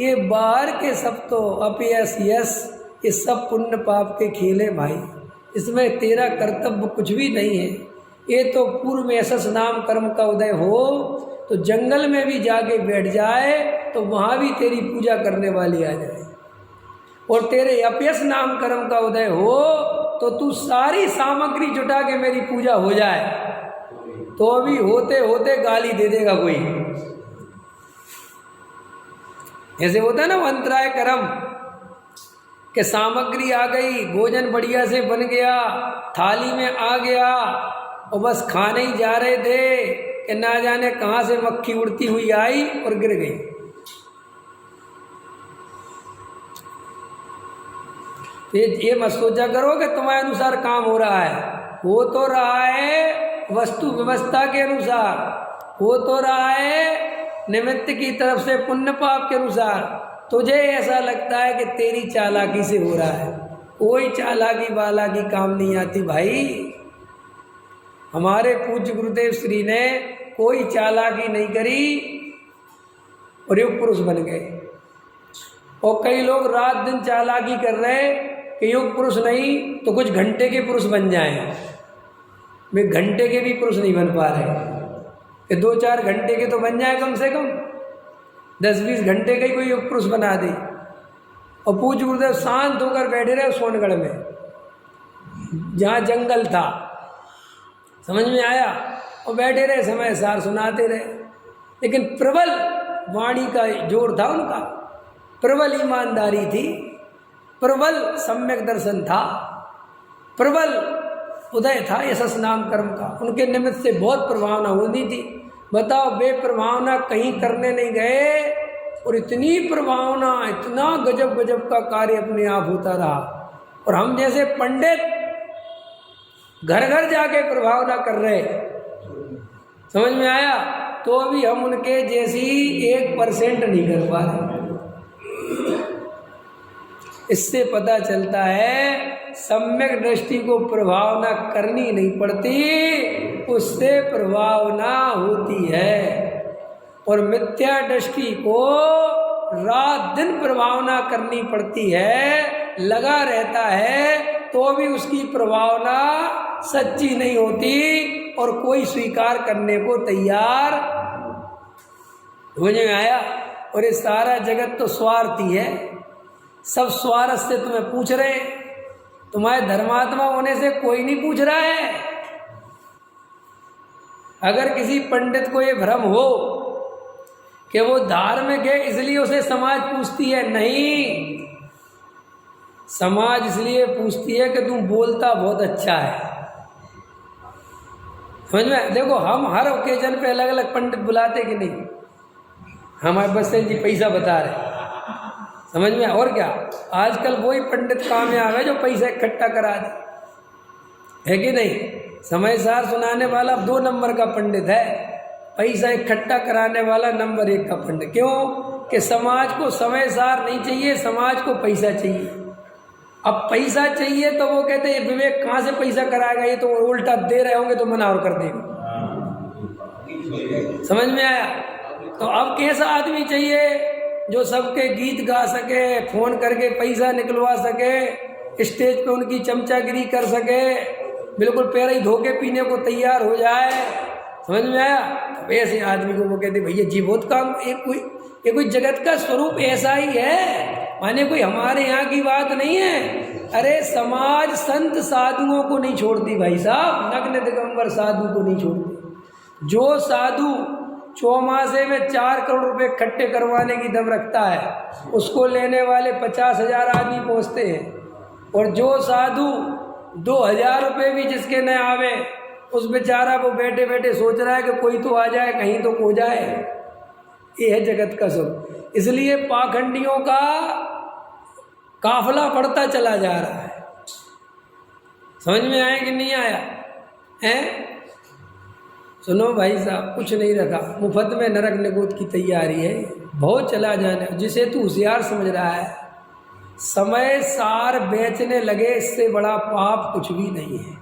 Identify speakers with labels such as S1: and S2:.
S1: ये बाहर के सब तो अपयस यश, ये सब पुण्य पाप के खेल है भाई, इसमें तेरा कर्तव्य कुछ भी नहीं है। ये तो पूर्व में यशस नाम कर्म का उदय हो तो जंगल में भी जाके बैठ जाए तो वहाँ भी तेरी पूजा करने वाली आ जाए, और तेरे अपयस नाम कर्म का उदय हो तो तू सारी सामग्री जुटा के मेरी पूजा हो जाए तो अभी होते होते गाली दे देगा कोई। ऐसे होता है ना अंतराय कर्म कि सामग्री आ गई, भोजन बढ़िया से बन गया, थाली में आ गया और बस खाने ही जा रहे थे कि ना जाने कहाँ से मक्खी उड़ती हुई आई और गिर गई। ये मत सोचा करो कि तुम्हारे अनुसार काम हो रहा है, हो तो रहा है वस्तु व्यवस्था के अनुसार, हो तो रहा है निमित्त की तरफ से पुण्य पाप के अनुसार। तुझे ऐसा लगता है कि तेरी चालाकी से हो रहा है, कोई चालाकी वालाकी काम नहीं आती भाई। हमारे पूज्य गुरुदेव श्री ने कोई चालाकी नहीं करी और युग पुरुष बन गए, और कई लोग रात दिन चालाकी कर रहे कि युग पुरुष नहीं तो कुछ घंटे के पुरुष बन जाएं। वे घंटे के भी पुरुष नहीं बन पा रहे कि 2-4 घंटे के तो बन जाए, कम से कम 10-20 घंटे का ही कोई युग पुरुष बना दे। और पूज्य गुरुदेव शांत होकर बैठे रहे सोनगढ़ में, जहाँ जंगल था, समझ में आया, और बैठे रहे समय सार सुनाते रहे। लेकिन प्रबल वाणी का जोर था उनका, प्रबल ईमानदारी थी, प्रबल सम्यक दर्शन था, प्रबल उदय था यशस नाम कर्म का। उनके निमित्त से बहुत प्रभावना होनी थी। बताओ, बेप्रभावना कहीं करने नहीं गए और इतनी प्रभावना, इतना गजब गजब का कार्य अपने आप होता रहा। और हम जैसे पंडित घर घर जाके प्रभावना कर रहे, समझ में आया, तो अभी हम उनके जैसी 1% नहीं कर पा रहे। इससे पता चलता है सम्यक दृष्टि को प्रभावना करनी नहीं पड़ती, उससे प्रभावना होती है। और मिथ्या दृष्टि को रात दिन प्रभावना करनी पड़ती है, लगा रहता है तो भी उसकी प्रभावना सच्ची नहीं होती और कोई स्वीकार करने को तैयार। समझ में आया। और ये सारा जगत तो स्वार्थी है, सब स्वार्थ से तुम्हें पूछ रहे, तुम्हारे धर्मात्मा होने से कोई नहीं पूछ रहा है। अगर किसी पंडित को ये भ्रम हो कि वो धार्मिक है इसलिए उसे समाज पूछती है, नहीं, समाज इसलिए पूछती है कि तुम बोलता बहुत अच्छा है। समझ में। देखो, हम हर ओकेजन पे अलग अलग पंडित बुलाते कि नहीं, हमारे बस जी पैसा बता रहे, समझ में। और क्या, आजकल वही पंडित कामयाब है जो पैसा इकट्ठा करा दे, है कि नहीं। समय सार सुनाने वाला 2 नंबर का पंडित है, पैसा इकट्ठा कराने वाला नंबर 1 का पंडित। क्यों कि समाज को समय सार नहीं चाहिए, समाज को पैसा चाहिए। अब पैसा चाहिए तो वो कहते हैं विवेक कहाँ से पैसा कराएगा, ये तो उल्टा दे रहे होंगे तो मना और कर देगा। समझ में आया। तो अब कैसा आदमी चाहिए जो सबके गीत गा सके, फोन करके पैसा निकलवा सके, स्टेज पे उनकी चमचागिरी कर सके, बिल्कुल पैर ही धोके पीने को तैयार हो जाए। समझ में आया। तो ऐसे आदमी को वो कहते भैया जी बहुत काम, ये कोई जगत का स्वरूप ऐसा ही है, माने कोई हमारे यहाँ की बात नहीं है। अरे समाज संत साधुओं को नहीं छोड़ती भाई साहब, नग्न दिगंबर साधु को नहीं छोड़ती। जो साधु चौमासे में 4 करोड़ रुपए इकट्ठे करवाने की दम रखता है, उसको लेने वाले 50,000 आदमी पहुँचते हैं। और जो साधु 2,000 रुपये भी जिसके न आवे, उस बेचारा वो बैठे बैठे सोच रहा है कि कोई तो आ जाए, कहीं तो खो जाए। ये है जगत का सुख। इसलिए पाखंडियों का काफिला बढ़ता चला जा रहा है। समझ में आया कि नहीं आया है। सुनो भाई साहब, कुछ नहीं रखा, मुफ्त में नरक निगोद की तैयारी है, बहुत चला जाने। जिसे तू होशियार समझ रहा है, समय सार बेचने लगे, इससे बड़ा पाप कुछ भी नहीं है।